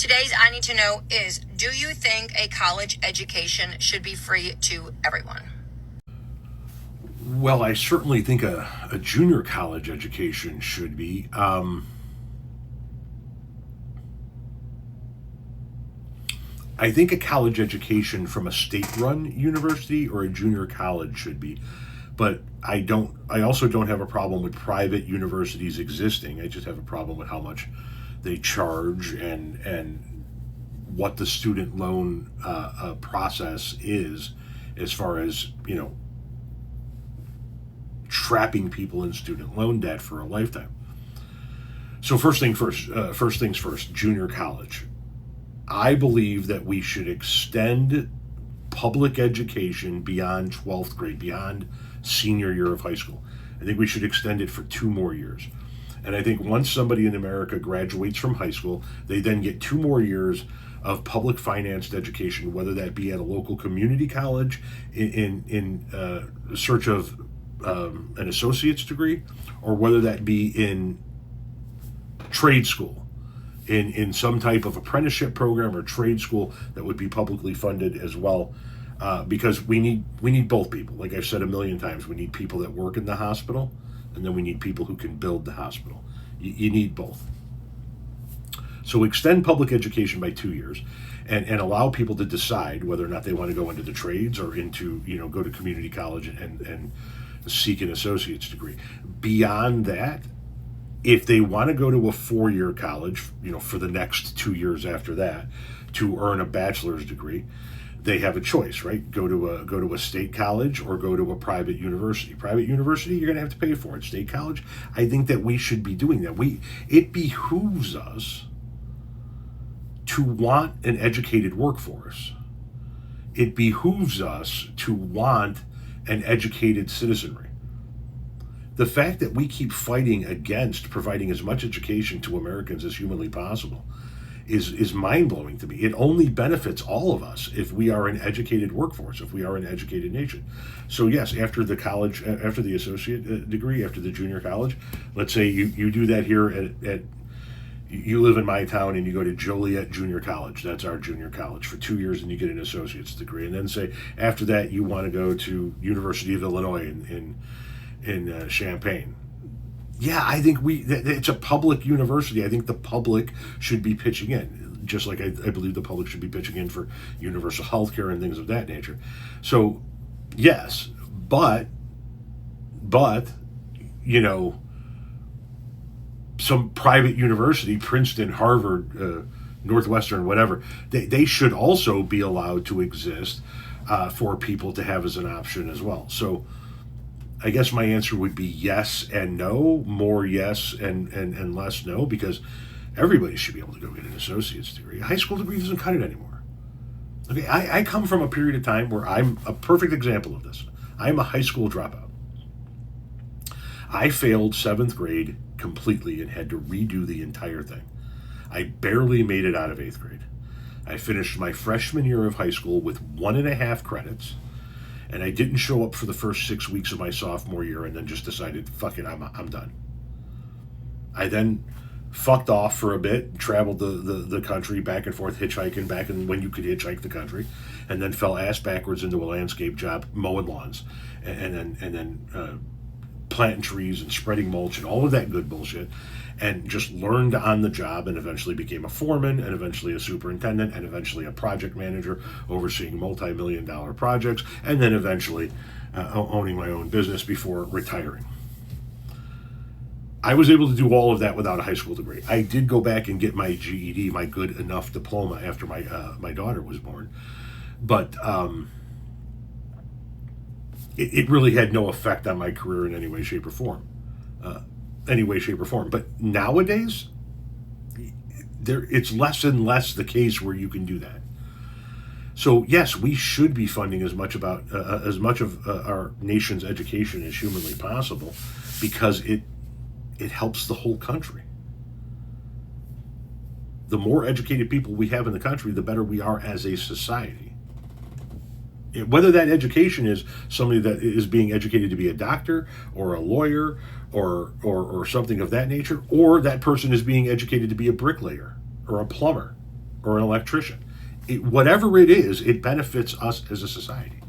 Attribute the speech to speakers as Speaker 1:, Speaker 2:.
Speaker 1: Today's I Need to Know is, do you think a college education should be free to everyone?
Speaker 2: Well, I certainly think a junior college education should be. I think a college education from a state-run university or a junior college should be, but I don't. I also don't have a problem with private universities existing. I just have a problem with how much they charge and what the student loan process is, as far as trapping people in student loan debt for a lifetime. So first things first, junior college. I believe that we should extend public education beyond 12th grade, beyond senior year of high school. I think we should extend it for 2 more years. And I think once somebody in America graduates from high school, they then get 2 more years of public financed education, whether that be at a local community college in search of an associate's degree, or whether that be in trade school, in some type of apprenticeship program or trade school that would be publicly funded as well, because we need both people. Like I've said a million times, we need people that work in the hospital, and then we need people who can build the hospital. You need both. So extend public education by 2 years, and allow people to decide whether or not they want to go into the trades or into go to community college and seek an associate's degree. Beyond that, if they want to go to a 4-year college, for the next 2 years after that, to earn a bachelor's degree, they have a choice, right? Go to a state college or go to a private university. Private university, you're going to have to pay for it. State college, I think that we should be doing that. It behooves us to want an educated workforce. It behooves us to want an educated citizenry. The fact that we keep fighting against providing as much education to Americans as humanly possible is mind-blowing to me. It only benefits all of us if we are an educated workforce, if we are an educated nation. So yes, after the college, after the associate degree, after the junior college, let's say you do that here at you live in my town and you go to Joliet Junior College. That's our junior college for 2 years, and you get an associate's degree. And then say after that you want to go to University of Illinois in Champaign. Yeah, I think it's a public university. I think the public should be pitching in, just like I believe the public should be pitching in for universal health care and things of that nature. So yes, but some private university, Princeton, Harvard, Northwestern, whatever, they should also be allowed to exist for people to have as an option as well. So I guess my answer would be yes and no, more yes and less no, because everybody should be able to go get an associate's degree. A high school degree doesn't cut it anymore. Okay, I come from a period of time where I'm a perfect example of this. I'm a high school dropout. I failed 7th grade completely and had to redo the entire thing. I barely made it out of 8th grade. I finished my freshman year of high school with 1.5 credits, and I didn't show up for the first 6 weeks of my sophomore year, and then just decided, fuck it, I'm done. I then fucked off for a bit, traveled the country back and forth, hitchhiking back when you could hitchhike the country, and then fell ass backwards into a landscape job mowing lawns, and then planting trees and spreading mulch and all of that good bullshit, and just learned on the job, and eventually became a foreman, and eventually a superintendent, and eventually a project manager overseeing multi-million-dollar projects, and then eventually owning my own business before retiring. I was able to do all of that without a high school degree. I did go back and get my GED, my good enough diploma, after my daughter was born, but it really had no effect on my career in any way, shape, or form. But nowadays, it's less and less the case where you can do that. So yes, we should be funding as much of our nation's education as humanly possible, because it helps the whole country. The more educated people we have in the country, the better we are as a society. Whether that education is somebody that is being educated to be a doctor or a lawyer or something of that nature, or that person is being educated to be a bricklayer or a plumber. or an electrician. Whatever it is, it benefits us as a society.